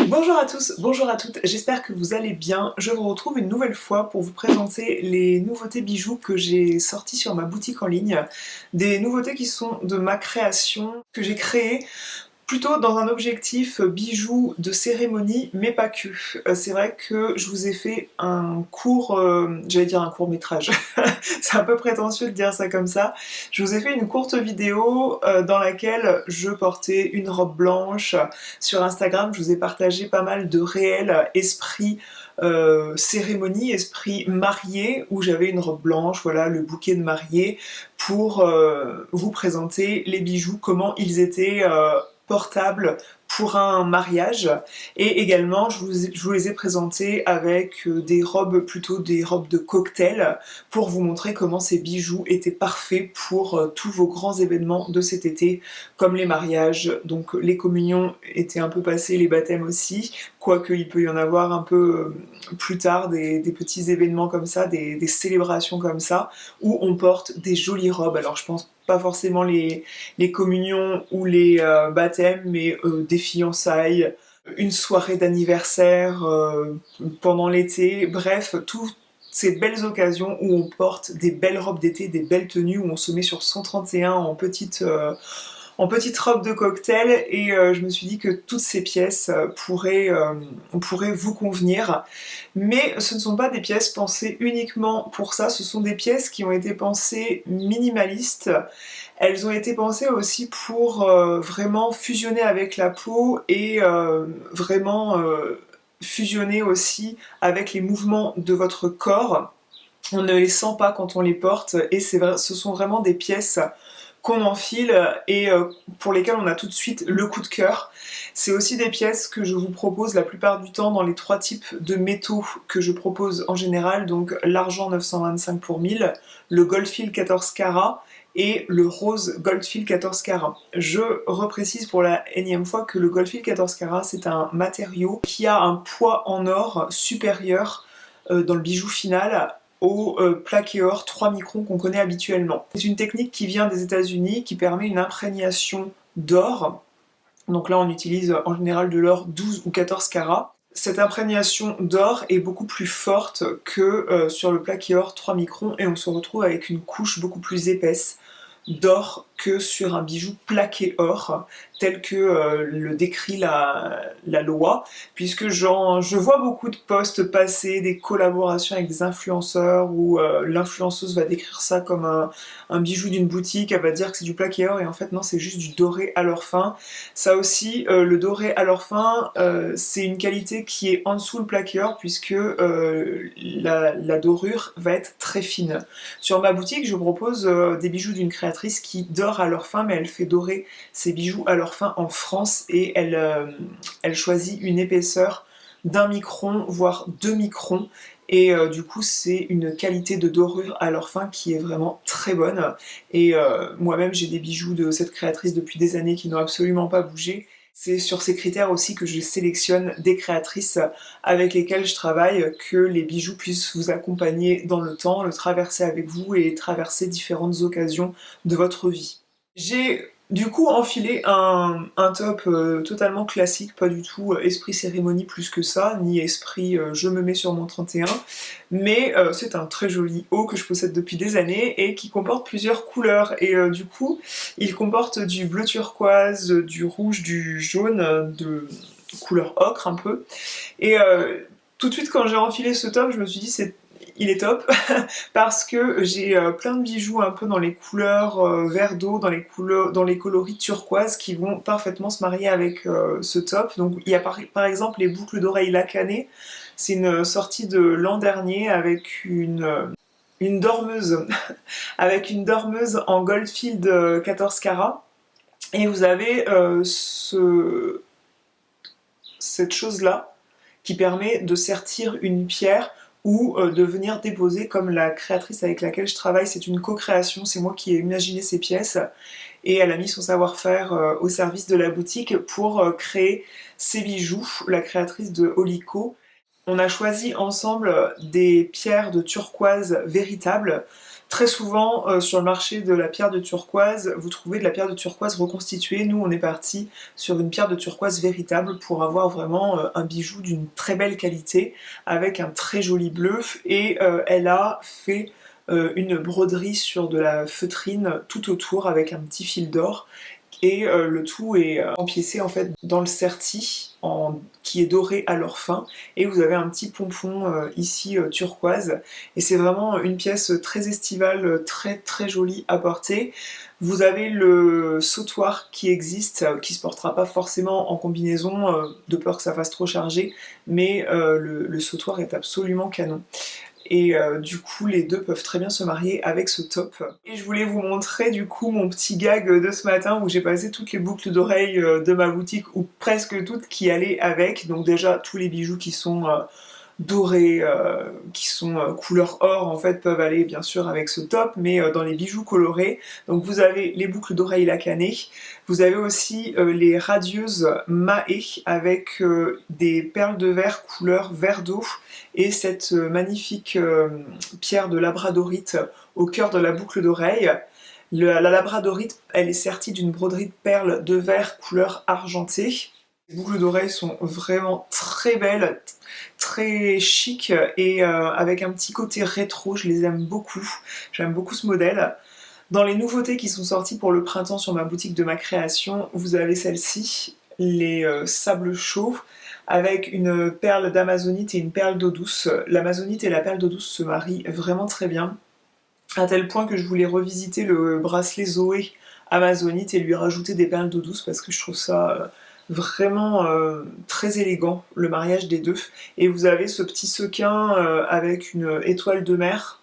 Bonjour à tous, bonjour à toutes, j'espère que vous allez bien. Je vous retrouve une nouvelle fois pour vous présenter les nouveautés bijoux que j'ai sorties sur ma boutique en ligne. Des nouveautés qui sont de ma création, que j'ai créées plutôt dans un objectif bijoux de cérémonie, mais pas que. C'est vrai que je vous ai fait un court, j'allais dire un court métrage, c'est un peu prétentieux de dire ça comme ça. Je vous ai fait une courte vidéo dans laquelle je portais une robe blanche. Sur Instagram, je vous ai partagé pas mal de réels esprits cérémonie, esprit marié, où j'avais une robe blanche, voilà, le bouquet de mariée, pour vous présenter les bijoux, comment ils étaient portables pour un mariage, et également je vous les ai présentés avec des robes, plutôt des robes de cocktail, pour vous montrer comment ces bijoux étaient parfaits pour tous vos grands événements de cet été, comme les mariages. Donc les communions étaient un peu passées, les baptêmes aussi, quoique il peut y en avoir un peu plus tard, des petits événements comme ça, des célébrations comme ça, où on porte des jolies robes. Alors je pense pas forcément les communions ou les baptêmes, mais des fiançailles, une soirée d'anniversaire pendant l'été, bref, toutes ces belles occasions où on porte des belles robes d'été, des belles tenues, où on se met sur 131 en petite robe de cocktail, et je me suis dit que toutes ces pièces pourraient vous convenir. Mais ce ne sont pas des pièces pensées uniquement pour ça, ce sont des pièces qui ont été pensées minimalistes. Elles ont été pensées aussi pour vraiment fusionner avec la peau et vraiment fusionner aussi avec les mouvements de votre corps. On ne les sent pas quand on les porte, et c'est vrai, ce sont vraiment des pièces qu'on enfile et pour lesquelles on a tout de suite le coup de cœur. C'est aussi des pièces que je vous propose la plupart du temps dans les trois types de métaux que je propose en général, donc l'argent 925 pour 1000, le goldfield 14 carats et le rose goldfield 14 carats. Je reprécise pour la énième fois que le goldfield 14 carats, c'est un matériau qui a un poids en or supérieur dans le bijou final au plaqué or 3 microns qu'on connaît habituellement. C'est une technique qui vient des États-Unis, qui permet une imprégnation d'or. Donc là on utilise en général de l'or 12 ou 14 carats. Cette imprégnation d'or est beaucoup plus forte que sur le plaqué or 3 microns, et on se retrouve avec une couche beaucoup plus épaisse d'or que sur un bijou plaqué or, tel que le décrit la loi, puisque je vois beaucoup de posts passer, des collaborations avec des influenceurs, où l'influenceuse va décrire ça comme un bijou d'une boutique, elle va dire que c'est du plaqué or, et en fait non, c'est juste du doré à l'or fin. Ça aussi, le doré à l'or fin, c'est une qualité qui est en dessous le plaqué or, puisque la dorure va être très fine. Sur ma boutique, je propose des bijoux d'une créatrice qui dore à leur fin, mais elle fait dorer ses bijoux à leur fin en France, et elle choisit une épaisseur d'1 micron, voire 2 microns, et du coup c'est une qualité de dorure à leur fin qui est vraiment très bonne. Et moi-même j'ai des bijoux de cette créatrice depuis des années qui n'ont absolument pas bougé. C'est sur ces critères aussi que je sélectionne des créatrices avec lesquelles je travaille, que les bijoux puissent vous accompagner dans le temps, le traverser avec vous et traverser différentes occasions de votre vie. J'ai du coup enfilé un top totalement classique, pas du tout esprit cérémonie plus que ça, ni esprit je me mets sur mon 31, mais c'est un très joli haut que je possède depuis des années et qui comporte plusieurs couleurs, et du coup il comporte du bleu turquoise, du rouge, du jaune, de couleur ocre un peu, et tout de suite quand j'ai enfilé ce top, je me suis dit il est top, parce que j'ai plein de bijoux un peu dans les couleurs vert d'eau, dans les coloris turquoise, qui vont parfaitement se marier avec ce top. Donc il y a par exemple les boucles d'oreilles lacanées, c'est une sortie de l'an dernier avec une dormeuse, avec une dormeuse en goldfield 14 carats, et vous avez cette chose-là qui permet de sertir une pierre ou de venir déposer, comme la créatrice avec laquelle je travaille, c'est une co-création, c'est moi qui ai imaginé ces pièces, et elle a mis son savoir-faire au service de la boutique pour créer ces bijoux, la créatrice de Olico. On a choisi ensemble des pierres de turquoise véritables, Très souvent, sur le marché de la pierre de turquoise, vous trouvez de la pierre de turquoise reconstituée. Nous, on est parti sur une pierre de turquoise véritable pour avoir vraiment un bijou d'une très belle qualité, avec un très joli bleu, et elle a fait une broderie sur de la feutrine tout autour avec un petit fil d'or. Et le tout est empiécé en fait dans le certi qui est doré à leur fin, et vous avez un petit pompon ici turquoise, et c'est vraiment une pièce très estivale, très très jolie à porter. Vous avez le sautoir qui existe, qui se portera pas forcément en combinaison de peur que ça fasse trop chargé, mais le sautoir est absolument canon. Et du coup les deux peuvent très bien se marier avec ce top. Et je voulais vous montrer du coup mon petit gag de ce matin où j'ai passé toutes les boucles d'oreilles de ma boutique, ou presque toutes, qui allaient avec. Donc déjà tous les bijoux qui sont dorés, qui sont couleur or en fait, peuvent aller bien sûr avec ce top, mais dans les bijoux colorés, donc vous avez les boucles d'oreilles lacanées, vous avez aussi les radieuses Mahé avec des perles de verre couleur vert d'eau, et cette magnifique pierre de labradorite au cœur de la boucle d'oreille. La labradorite, elle est sertie d'une broderie de perles de verre couleur argentée. Les boucles d'oreilles sont vraiment très belles, très chic, et avec un petit côté rétro, je les aime beaucoup. J'aime beaucoup ce modèle. Dans les nouveautés qui sont sorties pour le printemps sur ma boutique de ma création, vous avez celle-ci, les sables chauds, avec une perle d'amazonite et une perle d'eau douce. L'amazonite et la perle d'eau douce se marient vraiment très bien, à tel point que je voulais revisiter le bracelet Zoé amazonite et lui rajouter des perles d'eau douce, parce que je trouve ça vraiment très élégant, le mariage des deux. Et vous avez ce petit sequin avec une étoile de mer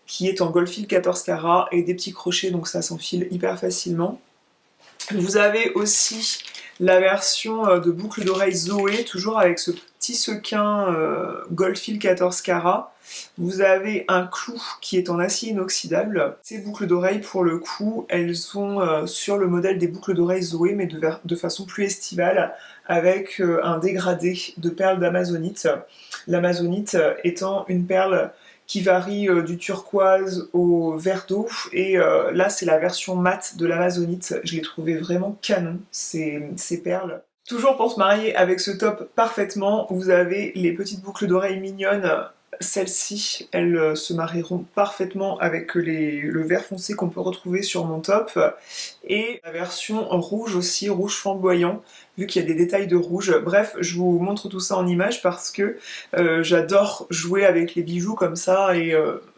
qui est en gold-fil 14 carats et des petits crochets, donc ça s'enfile hyper facilement. Vous avez aussi la version de boucle d'oreille Zoé, toujours avec ce petit sequin gold-fil 14 carats. Vous avez un clou qui est en acier inoxydable. Ces boucles d'oreilles, pour le coup, elles sont sur le modèle des boucles d'oreilles Zoé, mais de façon plus estivale, avec un dégradé de perles d'amazonite. L'amazonite étant une perle qui varie du turquoise au vert d'eau, et là c'est la version mate de l'amazonite. Je l'ai trouvé vraiment canon, ces perles. Toujours pour se marier avec ce top parfaitement, vous avez les petites boucles d'oreilles mignonnes. Celles-ci, elles se marieront parfaitement avec le vert foncé qu'on peut retrouver sur mon top. Et la version rouge aussi, rouge flamboyant, vu qu'il y a des détails de rouge. Bref, je vous montre tout ça en image parce que j'adore jouer avec les bijoux comme ça, et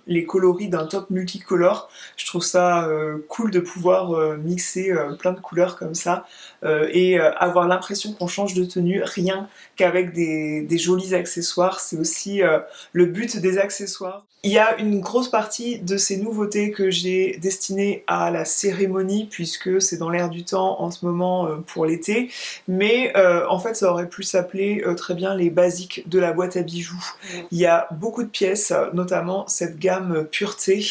les coloris d'un top multicolore. Je trouve ça cool de pouvoir mixer plein de couleurs comme ça, et avoir l'impression qu'on change de tenue rien qu'avec des jolis accessoires. C'est aussi le but des accessoires. Il y a une grosse partie de ces nouveautés que j'ai destinées à la cérémonie, puisque c'est dans l'air du temps en ce moment pour l'été, mais en fait ça aurait pu s'appeler très bien les basiques de la boîte à bijoux. Il y a beaucoup de pièces, notamment cette gamme pureté,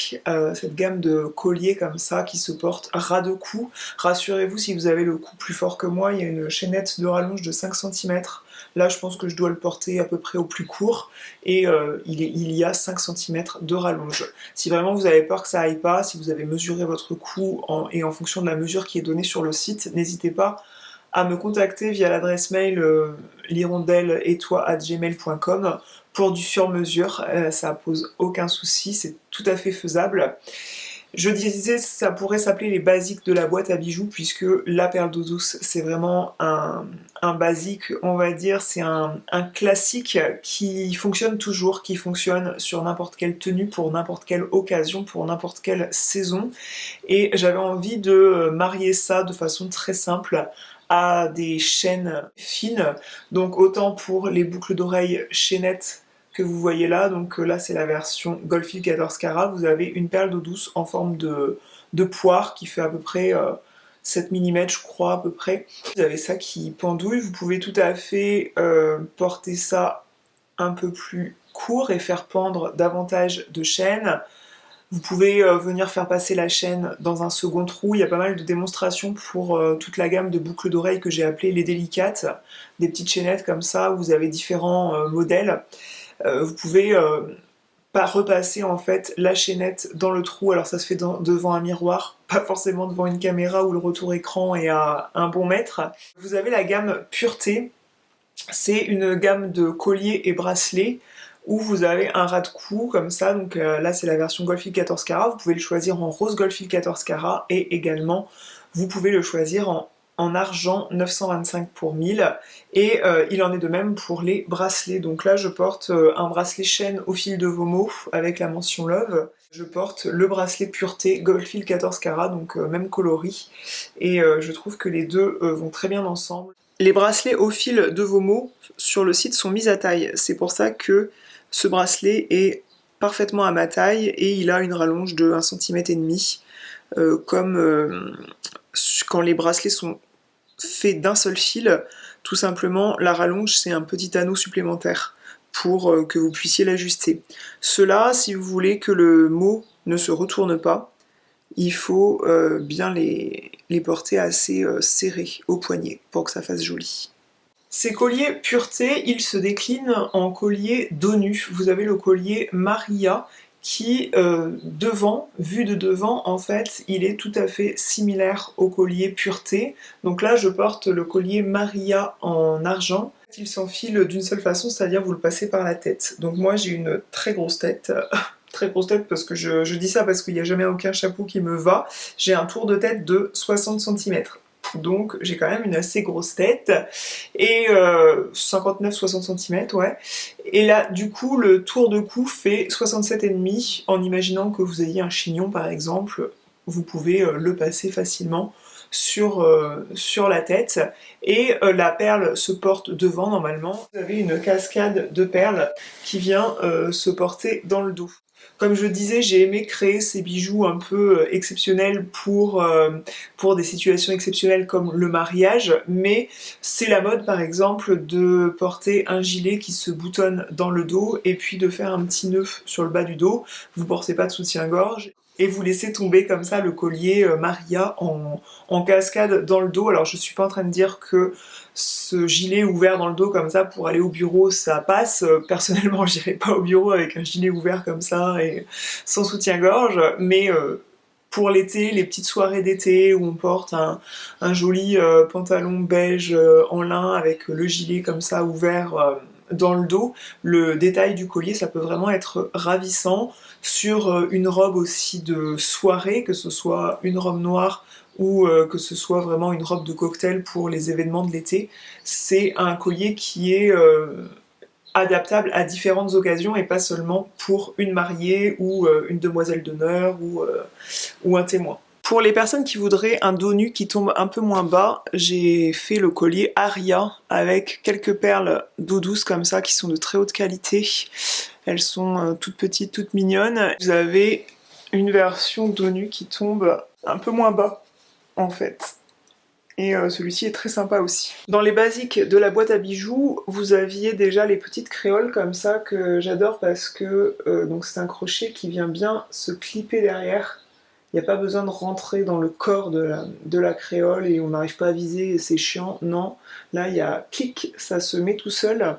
cette gamme de colliers comme ça qui se portent ras de cou. Rassurez-vous, si vous avez le cou plus fort que moi, il y a une chaînette de rallonge de 5 cm. Là, je pense que je dois le porter à peu près au plus court, et il y a 5 cm de rallonge. Si vraiment vous avez peur que ça aille pas, si vous avez mesuré votre cou et en fonction de la mesure qui est donnée sur le site, n'hésitez pas à me contacter via l'adresse mail l'hirondelle-et-toi@gmail.com pour du sur-mesure. Ça pose aucun souci, c'est tout à fait faisable. Je disais, ça pourrait s'appeler les basiques de la boîte à bijoux, puisque la perle d'eau douce, c'est vraiment un basique, on va dire, c'est un classique qui fonctionne toujours, qui fonctionne sur n'importe quelle tenue, pour n'importe quelle occasion, pour n'importe quelle saison. Et j'avais envie de marier ça de façon très simple à des chaînes fines, donc autant pour les boucles d'oreilles chaînettes que vous voyez là, donc là c'est la version gold-fil 14 carats, vous avez une perle d'eau douce en forme de poire qui fait à peu près 7 mm je crois à peu près. Vous avez ça qui pendouille, vous pouvez tout à fait porter ça un peu plus court et faire pendre davantage de chaînes. Vous pouvez venir faire passer la chaîne dans un second trou. Il y a pas mal de démonstrations pour toute la gamme de boucles d'oreilles que j'ai appelées les délicates, des petites chaînettes comme ça où vous avez différents modèles. Vous pouvez pas repasser en fait la chaînette dans le trou. Alors ça se fait devant un miroir, pas forcément devant une caméra où le retour écran est à un bon mètre. Vous avez la gamme Pureté, c'est une gamme de colliers et bracelets où vous avez un ras de cou comme ça, donc là c'est la version Goldfield 14 carats, vous pouvez le choisir en rose Goldfield 14 carats et également vous pouvez le choisir en argent 925 pour 1000 et il en est de même pour les bracelets. Donc là je porte un bracelet chaîne au fil de Vomo avec la mention Love. Je porte le bracelet Pureté Goldfield 14 carats, donc même coloris, et je trouve que les deux vont très bien ensemble. Les bracelets au fil de Vomo sur le site sont mis à taille, c'est pour ça que ce bracelet est parfaitement à ma taille et il a une rallonge de 1,5 cm, comme quand les bracelets sont faits d'un seul fil, tout simplement la rallonge c'est un petit anneau supplémentaire pour que vous puissiez l'ajuster. Ceux-là, si vous voulez que le mot ne se retourne pas, il faut bien les porter assez serrés au poignet pour que ça fasse joli. Ces colliers Pureté, ils se déclinent en collier dos nu. Vous avez le collier Maria qui, devant, vu de devant, en fait, il est tout à fait similaire au collier Pureté. Donc là, je porte le collier Maria en argent. Il s'enfile d'une seule façon, c'est-à-dire vous le passez par la tête. Donc moi, j'ai une très grosse tête. Très grosse tête parce que je dis ça parce qu'il n'y a jamais aucun chapeau qui me va. J'ai un tour de tête de 60 cm. Donc j'ai quand même une assez grosse tête, et 59-60 cm, ouais. Et là, du coup, le tour de cou fait 67,5, en imaginant que vous ayez un chignon par exemple, vous pouvez le passer facilement sur la tête, et la perle se porte devant normalement. Vous avez une cascade de perles qui vient se porter dans le dos. Comme je disais, j'ai aimé créer ces bijoux un peu exceptionnels pour des situations exceptionnelles comme le mariage, mais c'est la mode par exemple de porter un gilet qui se boutonne dans le dos et puis de faire un petit nœud sur le bas du dos. Vous portez pas de soutien-gorge et vous laissez tomber comme ça le collier Maria en cascade dans le dos. Alors je suis pas en train de dire que ce gilet ouvert dans le dos comme ça pour aller au bureau ça passe. Personnellement j'irai pas au bureau avec un gilet ouvert comme ça et sans soutien-gorge, mais pour l'été, les petites soirées d'été où on porte un joli pantalon beige en lin avec le gilet comme ça ouvert dans le dos, le détail du collier ça peut vraiment être ravissant sur une robe aussi de soirée, que ce soit une robe noire ou que ce soit vraiment une robe de cocktail pour les événements de l'été. C'est un collier qui est adaptable à différentes occasions et pas seulement pour une mariée ou une demoiselle d'honneur ou un témoin. Pour les personnes qui voudraient un dos nu qui tombe un peu moins bas, j'ai fait le collier Aria avec quelques perles d'eau douce comme ça qui sont de très haute qualité. Elles sont toutes petites, toutes mignonnes. Vous avez une version dos nu qui tombe un peu moins bas en fait. Et celui-ci est très sympa aussi. Dans les basiques de la boîte à bijoux, vous aviez déjà les petites créoles comme ça que j'adore parce que donc c'est un crochet qui vient bien se clipper derrière. Il n'y a pas besoin de rentrer dans le corps de la créole et on n'arrive pas à viser, c'est chiant. Non, là il y a clic, ça se met tout seul.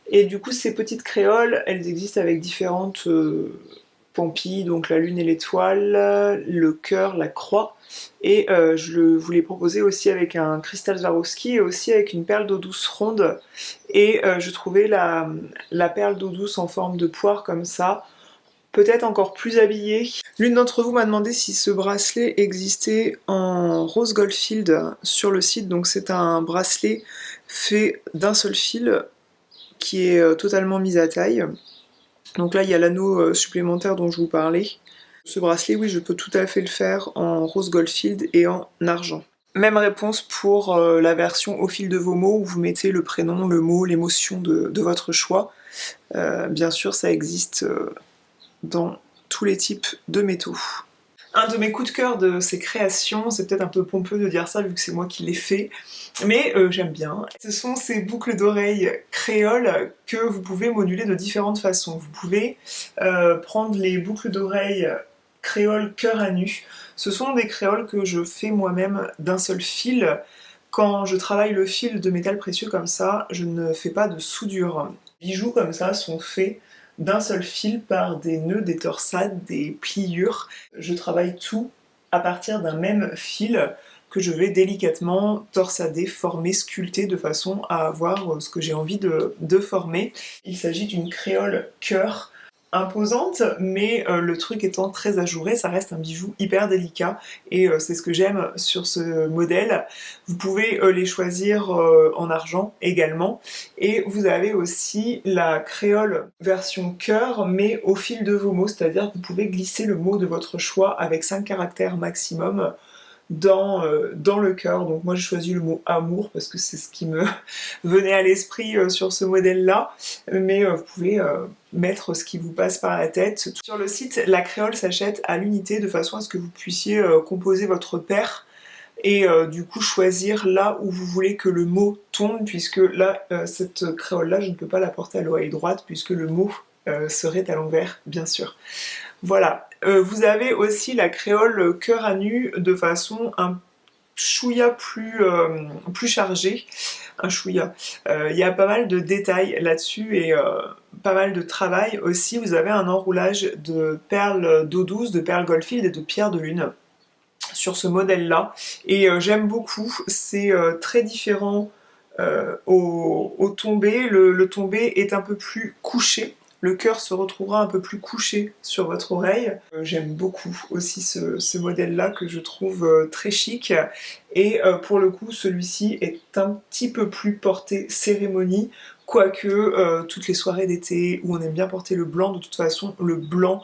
Et du coup ces petites créoles, elles existent avec différentes pampilles, donc la lune et l'étoile, le cœur, la croix. Et je vous l'ai proposé aussi avec un cristal Swarovski et aussi avec une perle d'eau douce ronde. Et je trouvais la perle d'eau douce en forme de poire comme ça, peut-être encore plus habillée. L'une d'entre vous m'a demandé si ce bracelet existait en rose Goldfield sur le site. Donc c'est un bracelet fait d'un seul fil qui est totalement mis à taille. Donc là il y a l'anneau supplémentaire dont je vous parlais. Ce bracelet, oui, je peux tout à fait le faire en rose Goldfield et en argent. Même réponse pour la version au fil de vos mots, où vous mettez le prénom, le mot, l'émotion de votre choix. Bien sûr, ça existe dans tous les types de métaux. Un de mes coups de cœur de ces créations, c'est peut-être un peu pompeux de dire ça vu que c'est moi qui l'ai fait, mais j'aime bien. Ce sont ces boucles d'oreilles créoles que vous pouvez moduler de différentes façons. Vous pouvez prendre les boucles d'oreilles créoles cœur à nu. Ce sont des créoles que je fais moi-même d'un seul fil. Quand je travaille le fil de métal précieux comme ça, je ne fais pas de soudure. Les bijoux comme ça sont faits d'un seul fil par des nœuds, des torsades, des pliures. Je travaille tout à partir d'un même fil que je vais délicatement torsader, former, sculpter de façon à avoir ce que j'ai envie de former. Il s'agit d'une créole cœur imposante, mais le truc étant très ajouré, ça reste un bijou hyper délicat et c'est ce que j'aime sur ce modèle. Vous pouvez les choisir en argent également, et vous avez aussi la créole version cœur mais au fil de vos mots, c'est-à-dire que vous pouvez glisser le mot de votre choix avec 5 caractères maximum dans le cœur. Donc moi j'ai choisi le mot amour parce que c'est ce qui me venait à l'esprit sur ce modèle là, mais vous pouvez mettre ce qui vous passe par la tête. Sur le site, la créole s'achète à l'unité de façon à ce que vous puissiez composer votre paire et du coup choisir là où vous voulez que le mot tombe, puisque là cette créole là je ne peux pas la porter à l'oreille droite puisque le mot serait à l'envers bien sûr. Voilà, vous avez aussi la créole cœur à nu de façon un chouïa plus chargée, un chouïa. Il y a pas mal de détails là-dessus et pas mal de travail aussi. Vous avez un enroulage de perles d'eau douce, de perles Goldfield et de pierres de lune sur ce modèle-là. Et j'aime beaucoup, c'est très différent au tombé. Le tombé est un peu plus couché. Le cœur se retrouvera un peu plus couché sur votre oreille. J'aime beaucoup aussi ce modèle-là que je trouve très chic. Et pour le coup, celui-ci est un petit peu plus porté cérémonie, quoique toutes les soirées d'été où on aime bien porter le blanc, de toute façon, le blanc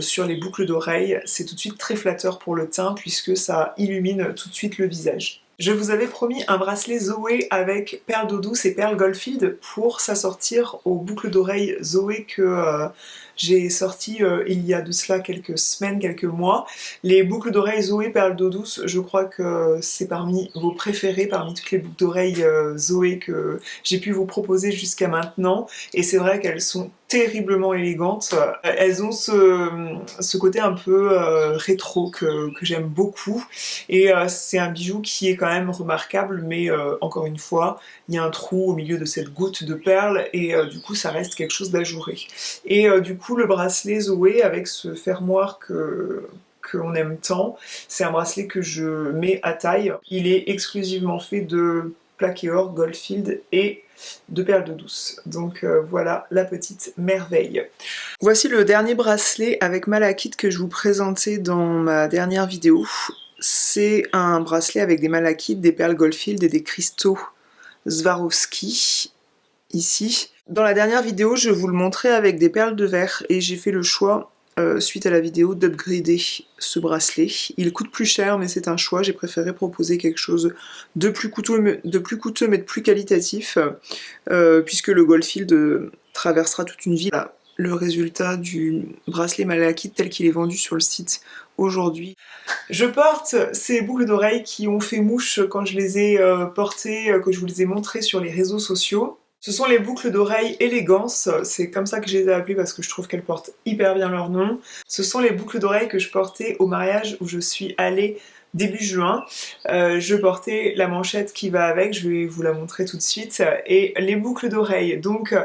sur les boucles d'oreilles, c'est tout de suite très flatteur pour le teint puisque ça illumine tout de suite le visage. Je vous avais promis un bracelet Zoé avec perles d'eau douce et perles Goldfield pour s'assortir aux boucles d'oreilles Zoé que j'ai sorti il y a de cela quelques semaines, quelques mois. Les boucles d'oreilles Zoé perles d'eau douce, je crois que c'est parmi vos préférés, parmi toutes les boucles d'oreilles Zoé que j'ai pu vous proposer jusqu'à maintenant. Et c'est vrai qu'elles sont terriblement élégantes. Elles ont ce côté un peu rétro que j'aime beaucoup. Et c'est un bijou qui est quand même remarquable, mais encore une fois, il y a un trou au milieu de cette goutte de perles et du coup ça reste quelque chose d'ajouré. Et du coup le bracelet Zoé avec ce fermoir qu'on aime tant, c'est un bracelet que je mets à taille. Il est exclusivement fait de plaqué or, Goldfield et de perles d'eau douce. Donc voilà la petite merveille. Voici le dernier bracelet avec malachite que je vous présentais dans ma dernière vidéo. C'est un bracelet avec des malachites, des perles Goldfield et des cristaux Swarovski, ici. Dans la dernière vidéo, je vous le montrais avec des perles de verre et j'ai fait le choix, suite à la vidéo, d'upgrader ce bracelet. Il coûte plus cher, mais c'est un choix. J'ai préféré proposer quelque chose de plus coûteux, mais de plus qualitatif, puisque le Goldfield traversera toute une vie. Voilà le résultat du bracelet malachite tel qu'il est vendu sur le site aujourd'hui. Je porte ces boucles d'oreilles qui ont fait mouche quand je les ai portées, que je vous les ai montrées sur les réseaux sociaux. Ce sont les boucles d'oreilles élégance, c'est comme ça que je les ai appelées parce que je trouve qu'elles portent hyper bien leur nom. Ce sont les boucles d'oreilles que je portais au mariage où je suis allée début juin. Je portais la manchette qui va avec, je vais vous la montrer tout de suite, et les boucles d'oreilles. Donc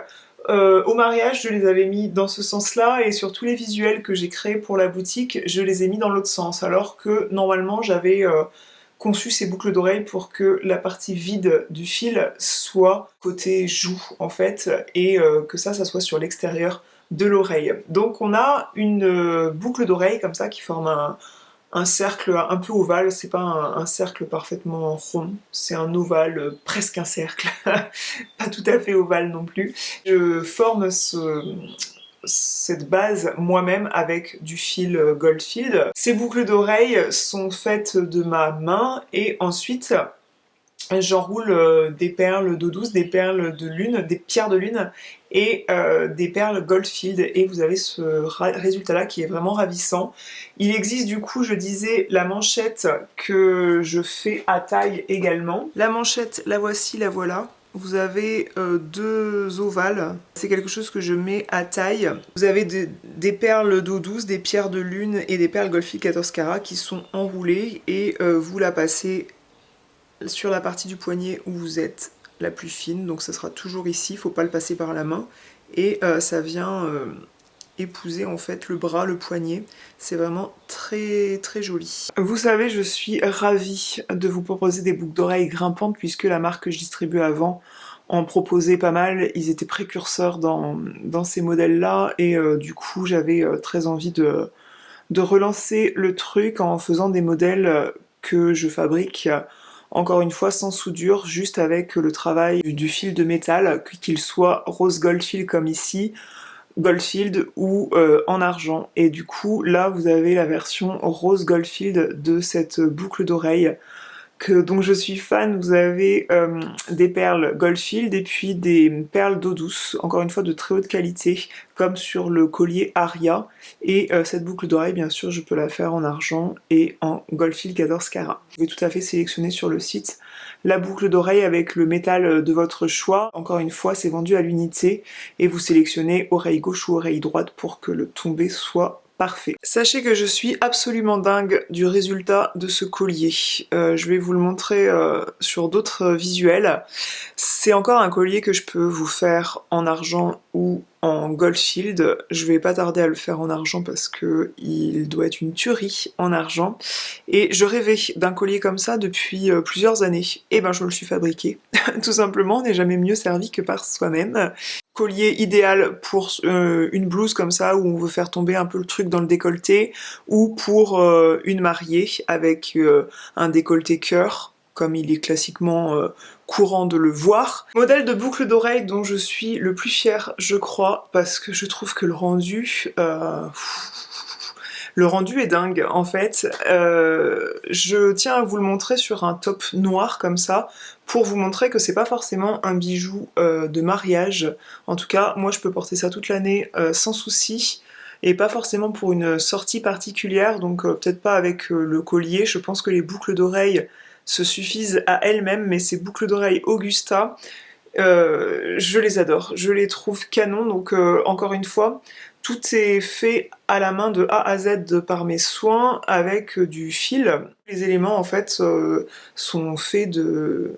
au mariage, je les avais mis dans ce sens-là, et sur tous les visuels que j'ai créés pour la boutique, je les ai mis dans l'autre sens, alors que normalement j'avais conçu ces boucles d'oreilles pour que la partie vide du fil soit côté joue en fait, et que ça soit sur l'extérieur de l'oreille. Donc on a une boucle d'oreille comme ça qui forme un cercle un peu ovale, c'est pas un cercle parfaitement rond, c'est un ovale, presque un cercle, pas tout à fait ovale non plus. Je forme cette base moi-même avec du fil Goldfield. Ces boucles d'oreilles sont faites de ma main et ensuite j'enroule des perles d'eau douce, des perles de lune, des pierres de lune et des perles Goldfield, et vous avez ce résultat là qui est vraiment ravissant. Il existe du coup, je disais, la manchette que je fais à taille également. La manchette, la voici, la voilà. Vous avez deux ovales, c'est quelque chose que je mets à taille. Vous avez des perles d'eau douce, des pierres de lune et des perles Goldfield 14 carats qui sont enroulées, et vous la passez sur la partie du poignet où vous êtes la plus fine, donc ça sera toujours ici, faut pas le passer par la main. Et ça vient épouser en fait le bras, le poignet. C'est vraiment très très joli. Vous savez, je suis ravie de vous proposer des boucles d'oreilles grimpantes puisque la marque que je distribuais avant en proposait pas mal. Ils étaient précurseurs dans ces modèles-là et du coup j'avais très envie de relancer le truc en faisant des modèles que je fabrique encore une fois sans soudure, juste avec le travail du fil de métal, qu'il soit rose goldfield comme ici, Goldfield ou en argent. Et du coup, là, vous avez la version rose Goldfield de cette boucle d'oreille dont je suis fan. Vous avez des perles Goldfield et puis des perles d'eau douce, encore une fois de très haute qualité, comme sur le collier Aria. Et cette boucle d'oreille, bien sûr, je peux la faire en argent et en Goldfield 14 carats. Vous pouvez tout à fait sélectionner sur le site la boucle d'oreille avec le métal de votre choix. Encore une fois, c'est vendu à l'unité et vous sélectionnez oreille gauche ou oreille droite pour que le tombé soit parfait. Sachez que je suis absolument dingue du résultat de ce collier. Je vais vous le montrer sur d'autres visuels. C'est encore un collier que je peux vous faire en argent ou en Goldfield. Je vais pas tarder à le faire en argent parce que il doit être une tuerie en argent. Et je rêvais d'un collier comme ça depuis plusieurs années. Et ben je me le suis fabriqué. Tout simplement, on n'est jamais mieux servi que par soi-même. Collier idéal pour une blouse comme ça où on veut faire tomber un peu le truc dans le décolleté, ou pour une mariée avec un décolleté cœur comme il est classiquement courant de le voir. Modèle de boucle d'oreille dont je suis le plus fier, je crois, parce que je trouve que le rendu est dingue en fait. Je tiens à vous le montrer sur un top noir comme ça, pour vous montrer que c'est pas forcément un bijou de mariage. En tout cas, moi je peux porter ça toute l'année sans souci, et pas forcément pour une sortie particulière, donc peut-être pas avec le collier. Je pense que les boucles d'oreilles se suffisent à elles-mêmes, mais ces boucles d'oreilles Augusta, je les adore, je les trouve canon, donc encore une fois, tout est fait à la main de A à Z par mes soins avec du fil. Les éléments en fait sont faits de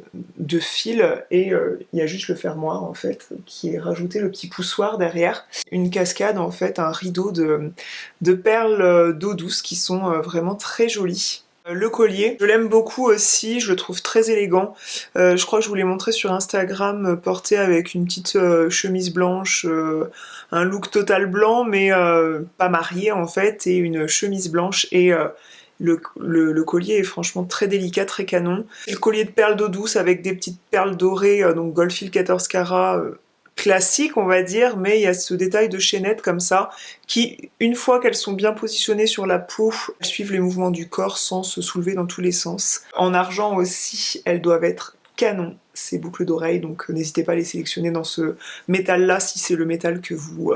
fil et il y a juste le fermoir en fait qui est rajouté, le petit poussoir derrière. Une cascade en fait, un rideau de perles d'eau douce qui sont vraiment très jolies. Le collier, je l'aime beaucoup aussi, je le trouve très élégant. Je crois que je vous l'ai montré sur Instagram, porté avec une petite chemise blanche, un look total blanc, mais pas marié en fait, et une chemise blanche, et le collier est franchement très délicat, très canon. Le collier de perles d'eau douce avec des petites perles dorées, donc Goldfield 14 carats, classique on va dire, mais il y a ce détail de chaînette comme ça qui, une fois qu'elles sont bien positionnées sur la peau, elles suivent les mouvements du corps sans se soulever dans tous les sens. En argent aussi, elles doivent être canon ces boucles d'oreilles, donc n'hésitez pas à les sélectionner dans ce métal là si c'est le métal que vous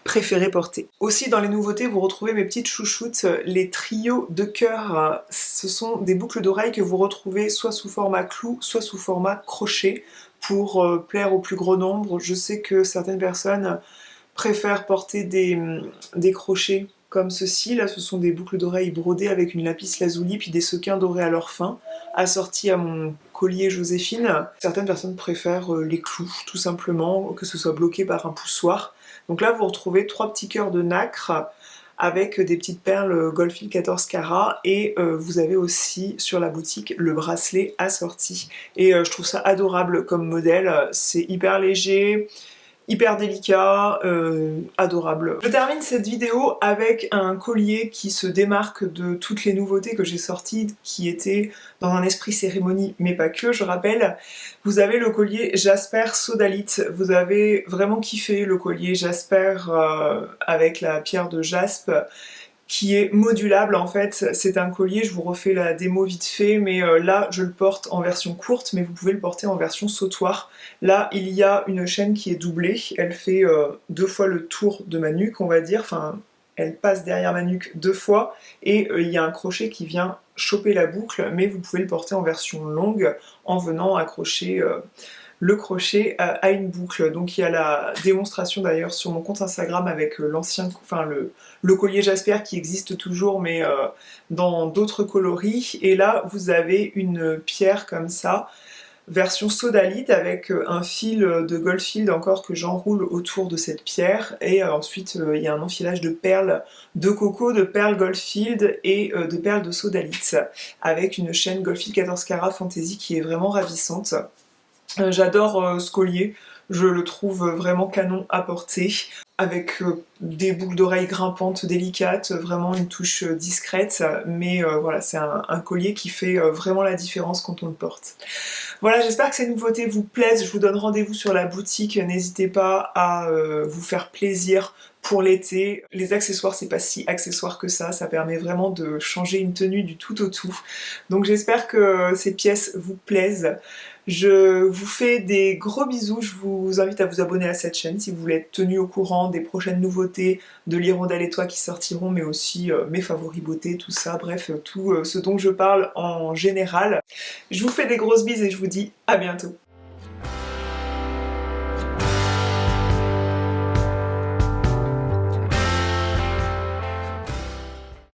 préférez porter. Aussi dans les nouveautés, vous retrouvez mes petites chouchoutes, les trios de cœur. Ce sont des boucles d'oreilles que vous retrouvez soit sous format clou, soit sous format crochet, pour plaire au plus gros nombre. Je sais que certaines personnes préfèrent porter des crochets comme ceci. Là, ce sont des boucles d'oreilles brodées avec une lapis lazuli puis des sequins dorés à leur fin, assortis à mon collier Joséphine. Certaines personnes préfèrent les clous, tout simplement, que ce soit bloqué par un poussoir. Donc là, vous retrouvez 3 petits cœurs de nacre avec des petites perles Goldfield 14 carats, et vous avez aussi sur la boutique le bracelet assorti. Et je trouve ça adorable comme modèle, c'est hyper léger, hyper délicat, adorable. Je termine cette vidéo avec un collier qui se démarque de toutes les nouveautés que j'ai sorties, qui étaient dans un esprit cérémonie, mais pas que, je rappelle. Vous avez le collier Jasper Sodalite. Vous avez vraiment kiffé le collier Jasper avec la pierre de jaspe, qui est modulable en fait. C'est un collier, je vous refais la démo vite fait, mais là je le porte en version courte, mais vous pouvez le porter en version sautoir. Là il y a une chaîne qui est doublée, elle fait 2 fois le tour de ma nuque on va dire, enfin elle passe derrière ma nuque 2 fois, et il y a un crochet qui vient choper la boucle, mais vous pouvez le porter en version longue en venant accrocher le crochet à une boucle. Donc il y a la démonstration d'ailleurs sur mon compte Instagram avec l'ancien, enfin le collier Jasper qui existe toujours, mais dans d'autres coloris. Et là vous avez une pierre comme ça, version sodalite avec un fil de Goldfield encore que j'enroule autour de cette pierre, et ensuite il y a un enfilage de perles de coco, de perles Goldfield et de perles de sodalite avec une chaîne Goldfield 14 carats Fantasy qui est vraiment ravissante. J'adore ce collier, je le trouve vraiment canon à porter, avec des boucles d'oreilles grimpantes délicates, vraiment une touche discrète, mais voilà, c'est un collier qui fait vraiment la différence quand on le porte. Voilà, j'espère que ces nouveautés vous plaisent, je vous donne rendez-vous sur la boutique, n'hésitez pas à vous faire plaisir pour l'été. Les accessoires, c'est pas si accessoire que ça permet vraiment de changer une tenue du tout au tout. Donc j'espère que ces pièces vous plaisent. Je vous fais des gros bisous, je vous invite à vous abonner à cette chaîne si vous voulez être tenu au courant des prochaines nouveautés de l'Hirondelle et toi qui sortiront, mais aussi mes favoris beauté, tout ça, bref, tout ce dont je parle en général. Je vous fais des grosses bises et je vous dis à bientôt.